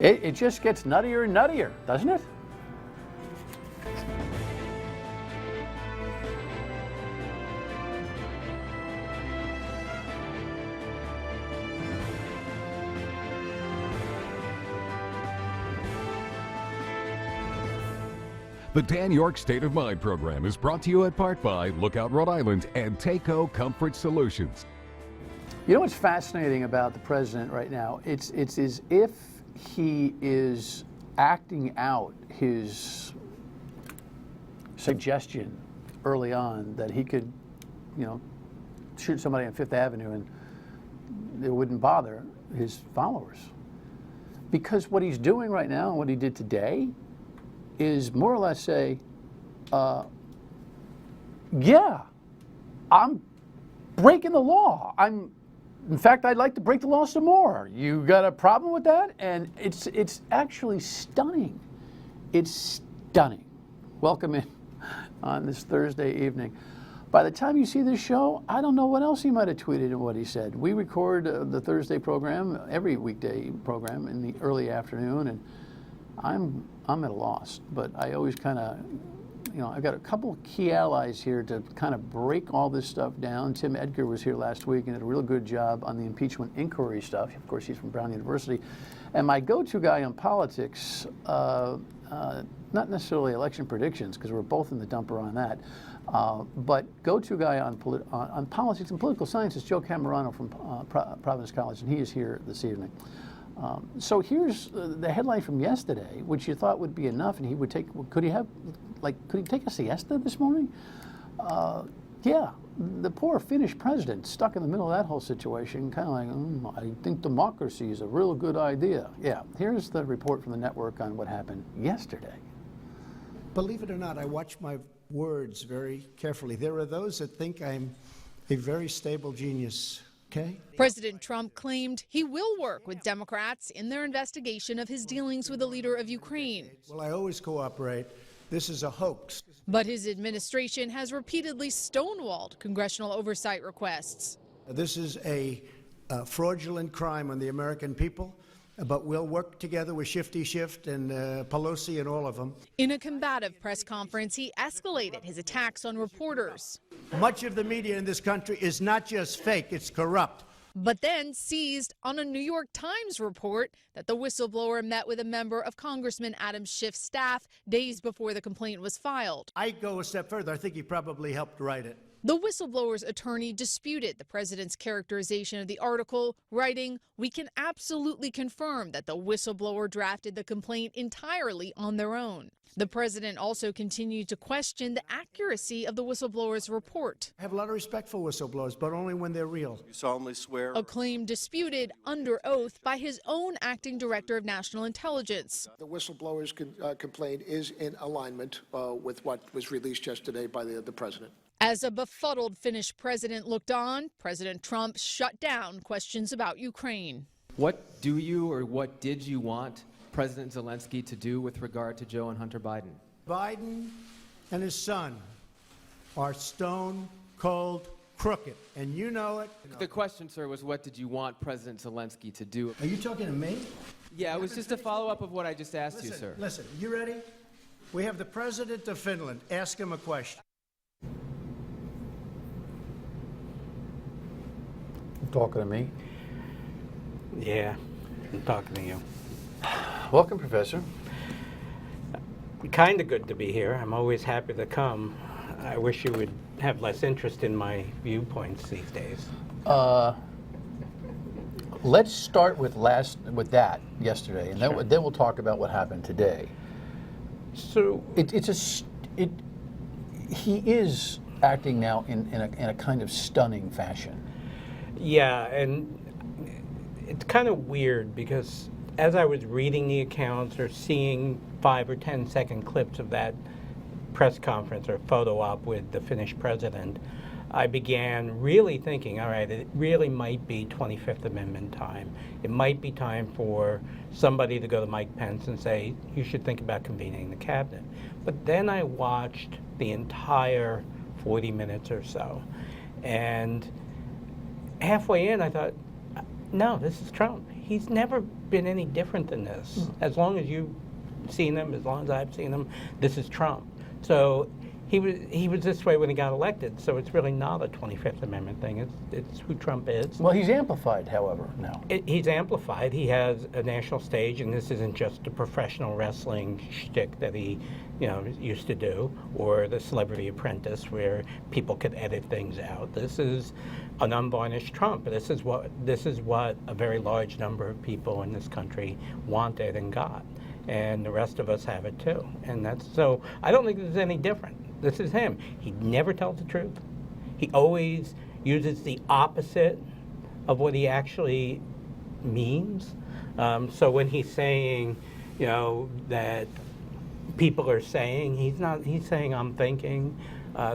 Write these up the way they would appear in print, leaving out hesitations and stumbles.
It just gets nuttier and nuttier, doesn't it? The Dan York State of Mind program is brought to you in part by Lookout Rhode Island and Takeo Comfort Solutions. You know what's fascinating about the president right now? It's as if he is acting out his suggestion early on that he could, shoot somebody on Fifth Avenue and it wouldn't bother his followers. Because what he's doing right now and what he did today is more or less say, yeah, I'm breaking the law. In fact, I'd like to break the law some more. You got a problem with that? And it's actually stunning. It's stunning. Welcome in on this Thursday evening. By the time you see this show, I don't know what else he might have tweeted and what he said. We record the Thursday program, every weekday program, in the early afternoon, and I'm at a loss. But I always kind of, I've got a couple of key allies here to kind of break all this stuff down. Tim Edgar was here last week and did a real good job on the impeachment inquiry stuff. Of course, he's from Brown University. And my go-to guy on politics, not necessarily election predictions, because we're both in the dumper on that, but go-to guy on politics and political science is Joe Cammarano from Providence College, and he is here this evening. So here's the headline from yesterday, which you thought would be enough, and he would take. Could he take a siesta this morning? Yeah, the poor Finnish president stuck in the middle of that whole situation, kind of like, I think democracy is a real good idea. Yeah, here's the report from the network on what happened yesterday. Believe it or not, I watch my words very carefully. There are those that think I'm a very stable genius. Okay. President Trump claimed he will work with Democrats in their investigation of his dealings with the leader of Ukraine. Well, I always cooperate. This is a hoax. But his administration has repeatedly stonewalled congressional oversight requests. This is a fraudulent crime on the American people, but we'll work together with Shifty Shift and Pelosi and all of them. In a combative press conference, he escalated his attacks on reporters. Much of the media in this country is not just fake, it's corrupt. But then seized on a New York Times report that the whistleblower met with a member of Congressman Adam Schiff's staff days before the complaint was filed. I go a step further. I think he probably helped write it. The whistleblower's attorney disputed the president's characterization of the article, writing, "We can absolutely confirm that the whistleblower drafted the complaint entirely on their own." The president also continued to question the accuracy of the whistleblower's report. I have a lot of respect for whistleblowers, but only when they're real. You solemnly swear? A claim disputed under oath by his own acting director of national intelligence. The whistleblower's complaint is in alignment with what was released yesterday by the president. As a befuddled Finnish president looked on, President Trump shut down questions about Ukraine. What do you or what did you want President Zelensky to do with regard to Joe and Hunter Biden? Biden and his son are stone cold crooked, and you know it. The question, sir, was what did you want President Zelensky to do? Are you talking to me? Yeah, it was just a follow-up of what I just asked you, sir. Listen, you ready? We have the president of Finland. Ask him a question. Talking to me? Yeah, I'm talking to you. Welcome, Professor. Kind of good to be here. I'm always happy to come. I wish you would have less interest in my viewpoints these days. Let's start with that yesterday, and Sure. then we'll talk about what happened today. So he is acting now in a kind of stunning fashion. yeah, and it's kind of weird because as I was reading the accounts or seeing 5 or 10 second clips of that press conference or photo op with the Finnish president, I began really thinking, all right, it really might be 25th Amendment time. It might be time for somebody to go to Mike Pence and say, you should think about convening the cabinet. But then I watched the entire 40 minutes or so, and halfway in, I thought, no, this is Trump. He's never been any different than this. As long as you've seen him, as long as I've seen him, this is Trump. So he was this way when he got elected, so it's really not a 25th Amendment thing. It's who Trump is. Well, he's amplified, however, now. He's amplified. He has a national stage, and this isn't just a professional wrestling shtick that he, used to do, or the Celebrity Apprentice, where people could edit things out. This is an unvarnished Trump. This is what a very large number of people in this country wanted and got, and the rest of us have it too. And so. I don't think this is any different. This is him. He never tells the truth. He always uses the opposite of what he actually means. So when he's saying, that people are saying, he's saying, I'm thinking.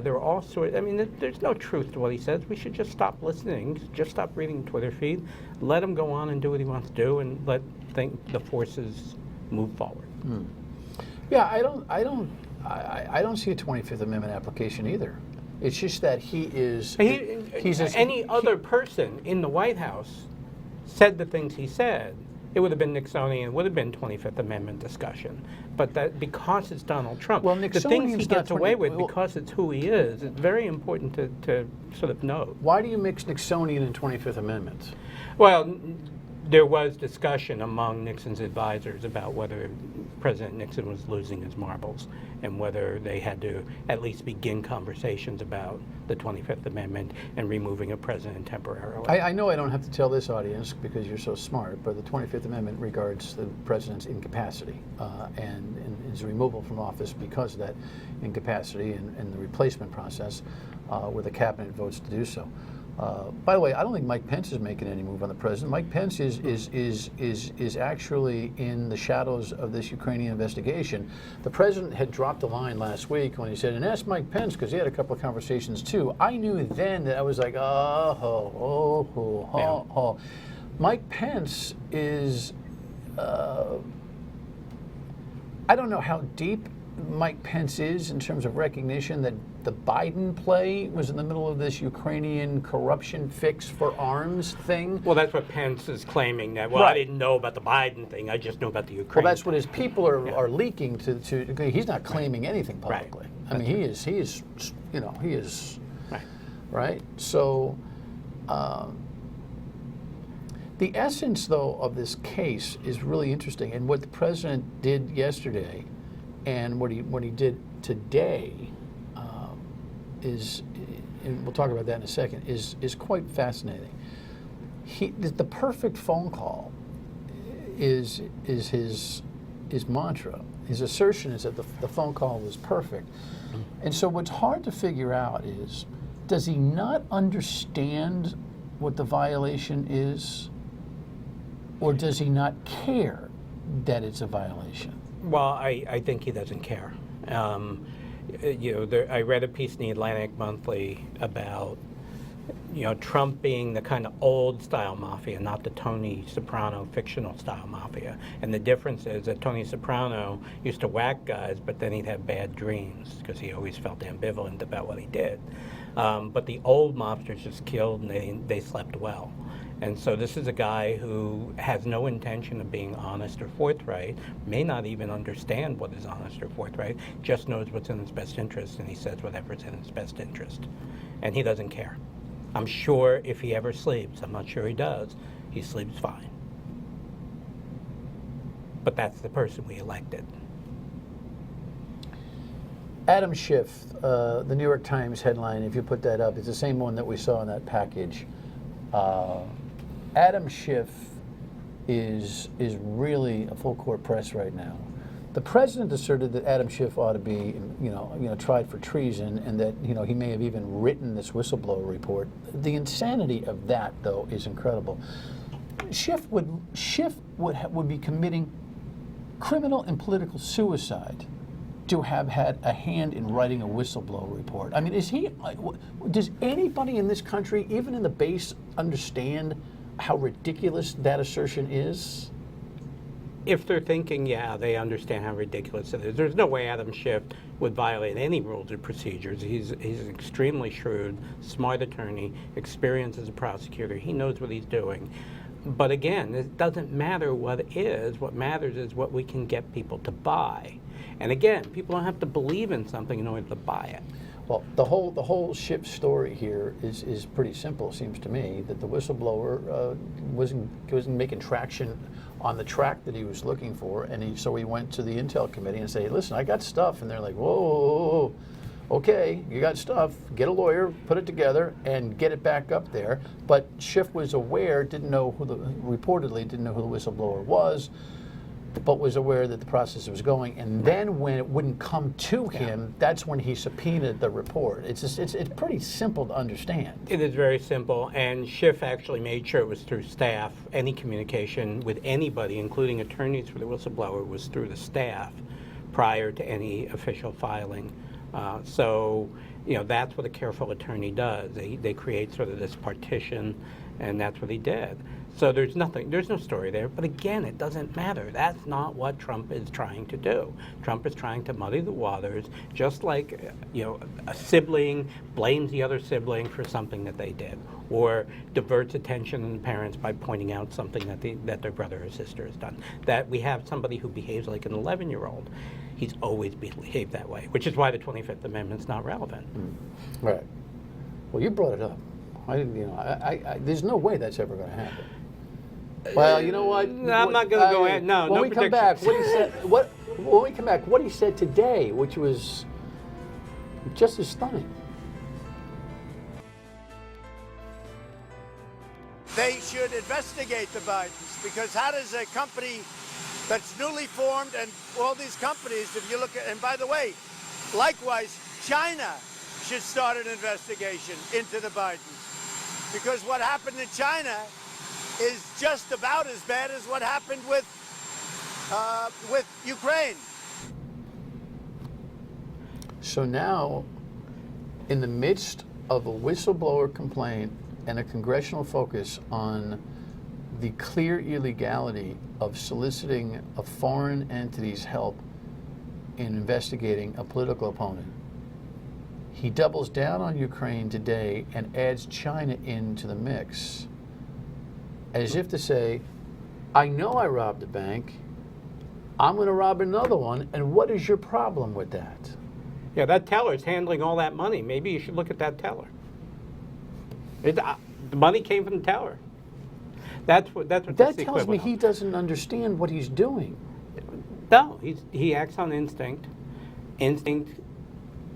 There are all sorts, there's no truth to what he says. We should just stop listening, just stop reading Twitter feed, let him go on and do what he wants to do, and let the forces move forward. Yeah, I don't see a 25th Amendment application either. It's just that any other person in the White House said the things he said, it would have been Nixonian, it would have been 25th Amendment discussion. But that because it's Donald Trump, well, the things he gets away with because it's who he is, it's very important to sort of note. Why do you mix Nixonian and 25th Amendments? Well, there was discussion among Nixon's advisors about whether President Nixon was losing his marbles and whether they had to at least begin conversations about the 25th Amendment and removing a president temporarily. I know I don't have to tell this audience because you're so smart, but the 25th Amendment regards the president's incapacity and his removal from office because of that incapacity and the replacement process where the cabinet votes to do so. By the way, I don't think Mike Pence is making any move on the president. Mike Pence is actually in the shadows of this Ukrainian investigation. The president had dropped a line last week when he said, and ask Mike Pence, because he had a couple of conversations too. I knew then that I was like, Mike Pence is, I don't know how deep Mike Pence is in terms of recognition that the Biden play was in the middle of this Ukrainian corruption fix for arms thing. Well, that's what Pence is claiming. That Right. I didn't know about the Biden thing. I just knew about the Ukraine. Well, that's what his people are leaking to. He's not claiming anything publicly. Right. He is. Right. So, the essence, though, of this case is really interesting, and what the president did yesterday, and what he did today, is, and we'll talk about that in a second, is quite fascinating. The perfect phone call is his mantra. His assertion is that the phone call was perfect. And so what's hard to figure out is, does he not understand what the violation is, or does he not care that it's a violation? Well, I think he doesn't care. I read a piece in the Atlantic Monthly about, Trump being the kind of old-style mafia, not the Tony Soprano fictional-style mafia. And the difference is that Tony Soprano used to whack guys, but then he'd have bad dreams because he always felt ambivalent about what he did. But the old mobsters just killed and they slept well. And so this is a guy who has no intention of being honest or forthright, may not even understand what is honest or forthright, just knows what's in his best interest, and he says whatever's in his best interest. And he doesn't care. I'm sure if he ever sleeps, I'm not sure he does, he sleeps fine. But that's the person we elected. Adam Schiff, the New York Times headline, if you put that up, it's the same one that we saw in that package. Adam Schiff is really a full court press right now. The president asserted that Adam Schiff ought to be, tried for treason, and that he may have even written this whistleblower report. The insanity of that, though, is incredible. Schiff would be committing criminal and political suicide to have had a hand in writing a whistleblower report. I mean, does anybody in this country, even in the base, understand how ridiculous that assertion is? If they're thinking, yeah, they understand how ridiculous it is. There's no way Adam Schiff would violate any rules or procedures. He's an extremely shrewd, smart attorney, experienced as a prosecutor. He knows what he's doing. But again, it doesn't matter what it is. What matters is what we can get people to buy. And again, people don't have to believe in something in order to buy it. Well, the whole Schiff story here is pretty simple. It seems to me that the whistleblower wasn't making traction on the track that he was looking for, and so he went to the Intel committee and said, "Listen, I got stuff," and they're like, "Whoa, whoa, whoa. Okay, you got stuff. Get a lawyer, put it together, and get it back up there." But Schiff was aware, reportedly didn't know who the whistleblower was, but was aware that the process was going. And then when it wouldn't come to him, that's when he subpoenaed the report. It's pretty simple to understand. It is very simple, and Schiff actually made sure it was through staff. Any communication with anybody, including attorneys for the whistleblower, was through the staff prior to any official filing. So, that's what a careful attorney does. They create sort of this partition, and that's what he did. So there's no story there. But again, it doesn't matter. That's not what Trump is trying to do. Trump is trying to muddy the waters, just like, a sibling blames the other sibling for something that they did, or diverts attention in the parents by pointing out something that their brother or sister has done. That we have somebody who behaves like an 11-year-old. He's always behaved that way, which is why the 25th Amendment's not relevant. Right. Well, you brought it up. There's no way that's ever going to happen. Well, you know what? No, I'm not going to go in. No, when no we come back, predictions. when we come back, what he said today, which was just as stunning. They should investigate the Bidens, because how does a company that's newly formed, and all these companies, if you look at, and by the way, likewise, China should start an investigation into the Bidens, because what happened in China is just about as bad as what happened with Ukraine. So now, in the midst of a whistleblower complaint and a congressional focus on the clear illegality of soliciting a foreign entity's help in investigating a political opponent, he doubles down on Ukraine today and adds China into the mix, as if to say, I know I robbed a bank, I'm going to rob another one, and what is your problem with that? Yeah, that teller's handling all that money. Maybe you should look at that teller. The money came from the teller. That's what That tells me equivalent he of. doesn't understand what he's doing. No, he acts on instinct. Instinct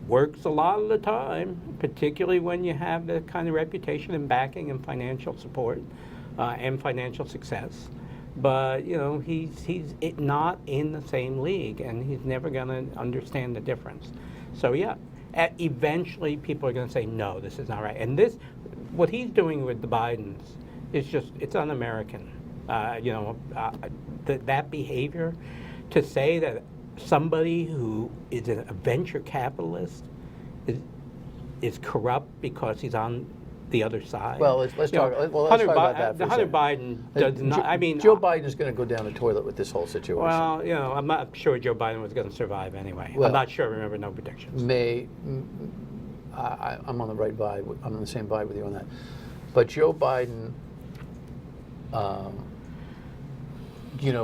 works a lot of the time, particularly when you have the kind of reputation and backing and financial support and financial success. But he's not in the same league, and he's never going to understand the difference. So yeah, eventually people are going to say, no, this is not right. And what he's doing with the Bidens is it's un-American. That behavior, to say that somebody who is a venture capitalist is corrupt because he's on the other side. Well, let's talk about that for a Hunter second. Biden does not. I mean, Joe Biden is going to go down the toilet with this whole situation. Well, I'm not sure Joe Biden was going to survive anyway. Well, I'm not sure. Remember, no predictions. I'm on the right vibe. I'm on the same vibe with you on that. But Joe Biden,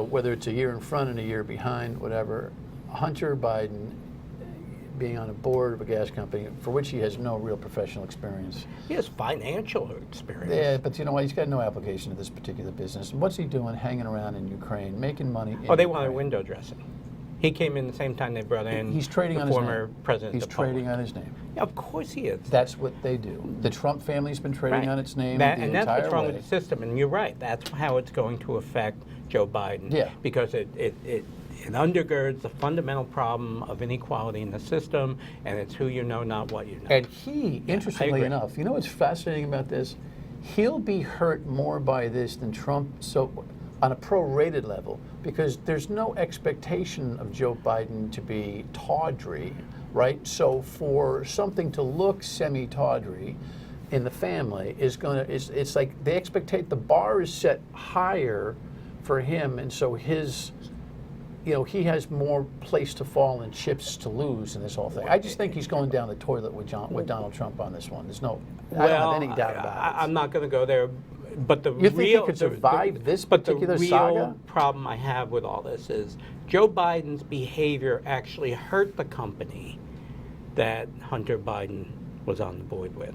whether it's a year in front and a year behind, whatever, Hunter Biden being on a board of a gas company for which he has no real professional experience. He has financial experience. Yeah, but you know what? He's got no application to this particular business. And what's he doing hanging around in Ukraine, making money in they wanted Ukraine? window dressing. He came in the same time they brought in He's trading the on his former name. president He's of Poland. trading on his name. Yeah, of course he is. That's what they do. The Trump family's been trading Right. on its name And that's entire what's wrong way. with the system. And you're right. That's how it's going to affect Joe Biden. Yeah. Because it undergirds the fundamental problem of inequality in the system, and it's who you know, not what you know. And he, interestingly agree. enough, you know what's fascinating about this? He'll be hurt more by this than Trump, so on a prorated level, because there's no expectation of Joe Biden to be tawdry, right? So for something to look semi-tawdry in the family it's like the bar is set higher for him, and so he has more place to fall and chips to lose in this whole thing. I just think he's going down the toilet with Donald Trump on this one. I don't have any doubt about it. I'm not going to go there. But the You think he real, could survive this but particular the real saga? problem I have with all this is Joe Biden's behavior actually hurt the company that Hunter Biden was on the board with.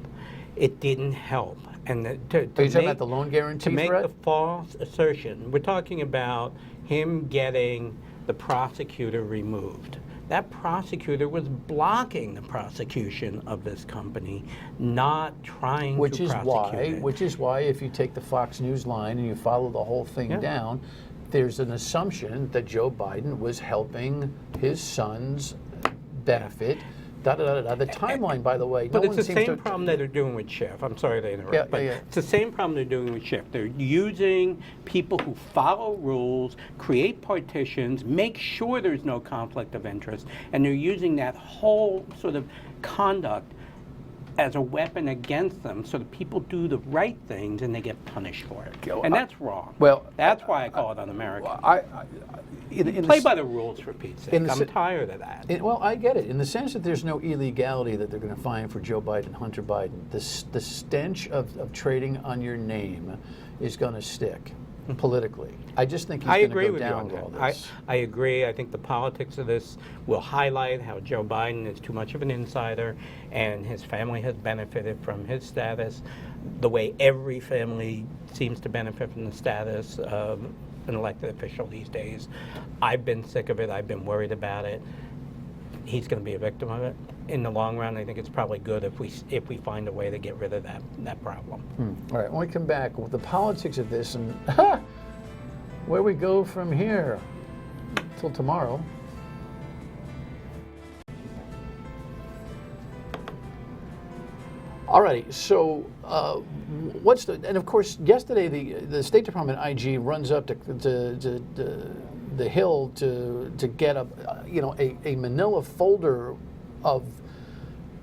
It didn't help. And Are you talking about the loan guarantee to make threat? the false assertion, we're talking about him getting the prosecutor removed. That prosecutor was blocking the prosecution of this company, not trying Which to is prosecute it. which is why if you take the Fox News line and you follow the whole thing Yeah. down, there's an assumption that Joe Biden was helping his son's benefit. Da, da, da, da. The timeline, by the way, But no it's one the seems same to. problem that they're doing with Schiff. I'm sorry to interrupt, Yeah, but yeah. it's the same problem they're doing with Schiff. They're using people who follow rules, create partitions, make sure there's no conflict of interest, and they're using that whole sort of conduct as a weapon against them so that people do the right things and they get punished for it. And that's wrong. Well, that's why I call it un-American. In Play the, by the rules, for Pete's sake. in the I'm se- tired of that. well, I get it. In the sense that there's no illegality that they're going to find for Joe Biden, Hunter Biden, the stench of trading on your name is going to stick politically. I just think he's I going agree to go with you down on with all that. this. I agree. I think the politics of this will highlight how Joe Biden is too much of an insider and his family has benefited from his status the way every family seems to benefit from the status of an elected official these days. I've been sick of it. I've been worried about it. He's going to be a victim of it. In the long run, I think it's probably good if we find a way to get rid of that problem. All right, when we come back, with the politics of this and where we go from here till tomorrow. All right, so and of course, yesterday the State Department IG runs up to the Hill to get a manila folder of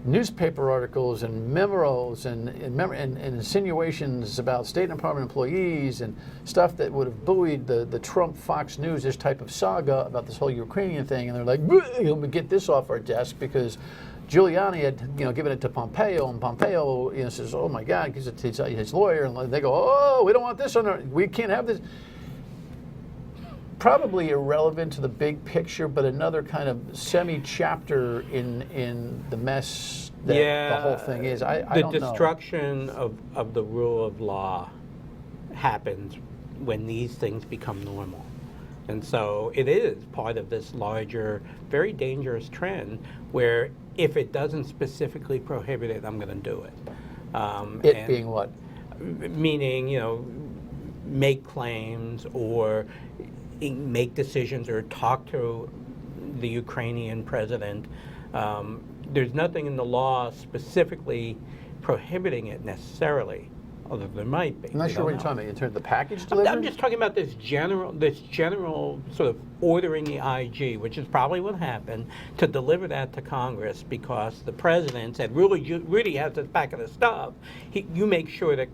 newspaper articles and memos and insinuations about State Department employees and stuff that would have buoyed the Trump Fox News, this type of saga about this whole Ukrainian thing, and they're like, we'll get this off our desk because Giuliani had given it to Pompeo, and Pompeo says, oh my God, because it's his lawyer, and they go, oh, we don't want this on our, we can't have this. Probably irrelevant to the big picture, but another kind of semi-chapter in the mess that the whole thing is. I don't know. The destruction of the rule of law happens when these things become normal. And so it is part of this larger, very dangerous trend where if it doesn't specifically prohibit it, I'm going to do it. It being what? Meaning, make claims or make decisions or talk to the Ukrainian president. There's nothing in the law specifically prohibiting it necessarily, although there might be. I'm not sure what you're talking about. In terms of the package delivery? I'm just talking about this general sort of ordering the IG, which is probably what happened, to deliver that to Congress because the president said, really has this back of the stuff. You make sure that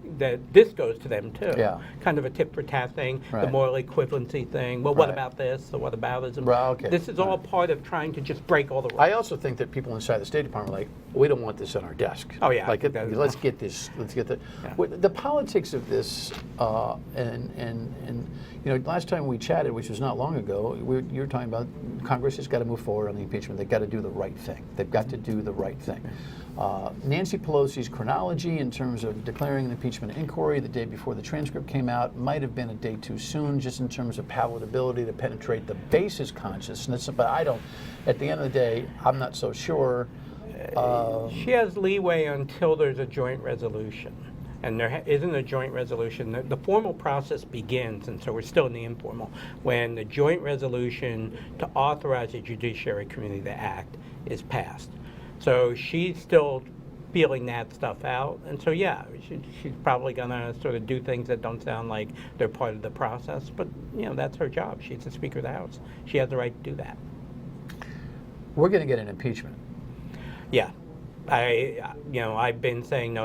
this goes to them too. Yeah. Kind of a tit for tat thing, Right. the moral equivalency thing. Well, what Right. about this? The whataboutism. Right, okay. This is all part of trying to just break all the rules. I also think that people inside the State Department are like, we don't want this on our desk. Oh, yeah, I Like, think that is- let's get this. Let's get the. Yeah. The politics of this, and last time we chatted, which was not long ago, you were talking about Congress has got to move forward on the impeachment. They've got to do the right thing. They've got to do the right thing. Nancy Pelosi's chronology in terms of declaring an impeachment inquiry the day before the transcript came out might have been a day too soon, just in terms of palatability to penetrate the base's consciousness. But at the end of the day, I'm not so sure. She has leeway until there's a joint resolution. And there isn't a joint resolution. The formal process begins, and so we're still in the informal, when the joint resolution to authorize the Judiciary Committee to act is passed. So she's still feeling that stuff out. And so, yeah, she's probably going to sort of do things that don't sound like they're part of the process. But, that's her job. She's the Speaker of the House. She has the right to do that. We're going to get an impeachment. Yeah. I've been saying no,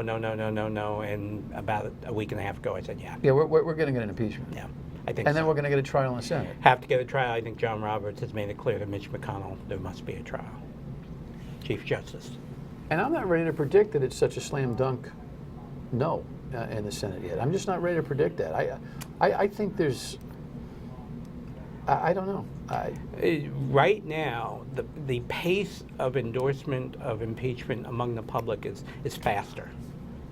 and about a week and a half ago I said yeah. Yeah, we're going to get an impeachment. Yeah, I think And so. then we're going to get a trial in the Senate. Have to get a trial. I think John Roberts has made it clear to Mitch McConnell there must be a trial. Chief Justice. And I'm not ready to predict that it's such a slam dunk no. in the Senate yet. I'm just not ready to predict that. I think there's. I don't know. Right now, the pace of endorsement of impeachment among the public is faster,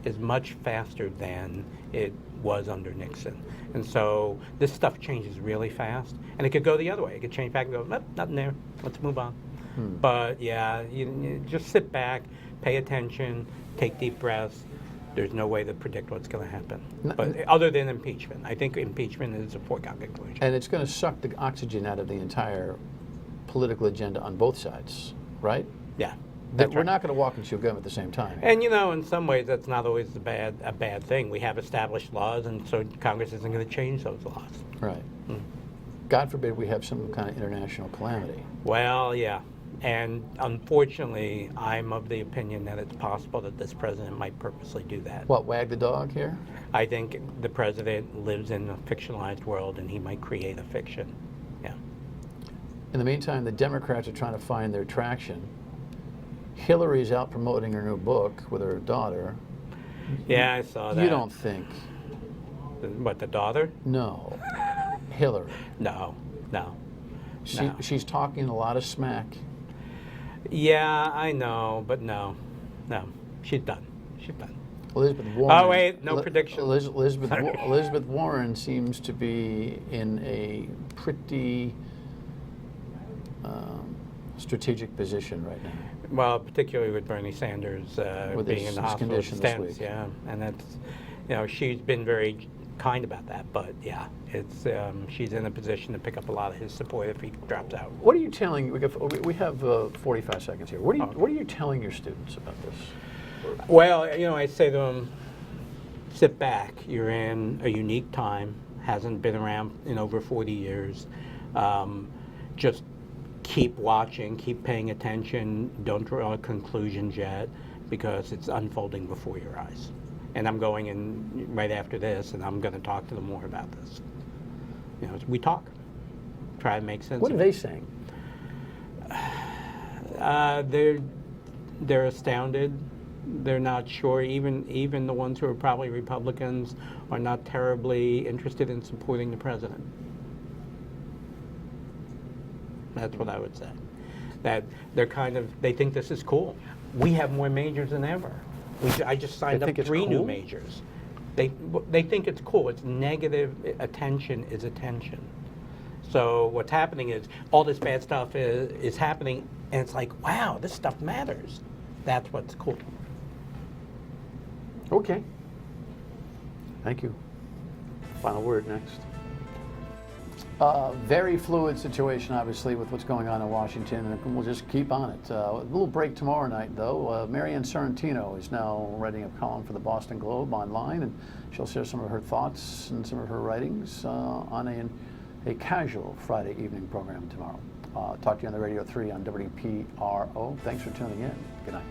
is much faster than it was under Nixon. And so this stuff changes really fast. And it could go the other way. It could change back and go, nope, nothing there. Let's move on. But yeah, you just sit back, pay attention, take deep breaths. There's no way to predict what's going to happen. But other than impeachment. I think impeachment is a foregone conclusion. And it's going to suck the oxygen out of the entire political agenda on both sides, right? Yeah. We're not going to walk and chew gum at the same time. And in some ways, that's not always a bad thing. We have established laws, and so Congress isn't going to change those laws. Right. God forbid we have some kind of international calamity. Well, yeah. And unfortunately, I'm of the opinion that it's possible that this president might purposely do that. What, wag the dog here? I think the president lives in a fictionalized world, and he might create a fiction. Yeah. In the meantime, the Democrats are trying to find their traction. Hillary's out promoting her new book with her daughter. Yeah, I saw that. You don't think? What, the daughter? No. Hillary. No. She's talking a lot of smack. Yeah, I know, but no. She's done. Elizabeth Warren. Oh wait, no prediction. Elizabeth Warren seems to be in a pretty strategic position right now. Well, particularly with Bernie Sanders being in the hospital with stents, yeah, and that's, she's been very kind about that, but yeah, it's she's in a position to pick up a lot of his support if he drops out. What are you telling? We have 45 seconds here. What are you telling your students about this? Well, I say to them, sit back. You're in a unique time. Hasn't been around in over 40 years. Just keep watching, keep paying attention. Don't draw conclusions yet, because it's unfolding before your eyes. And I'm going in right after this, and I'm going to talk to them more about this. We talk, try to make sense. What are they saying? They're astounded. They're not sure. Even the ones who are probably Republicans are not terribly interested in supporting the president. That's what I would say. That they think this is cool. We have more majors than ever. I just signed up 3 new majors. They think it's cool. It's negative attention is attention. So what's happening is all this bad stuff is happening, and it's like, wow, this stuff matters. That's what's cool. Okay. Thank you. Final word next. Very fluid situation, obviously, with what's going on in Washington, and we'll just keep on it. A little break tomorrow night, though. Marianne Sorrentino is now writing a column for the Boston Globe online, and she'll share some of her thoughts and some of her writings on a casual Friday evening program tomorrow. Talk to you on the Radio 3 on WPRO. Thanks for tuning in. Good night.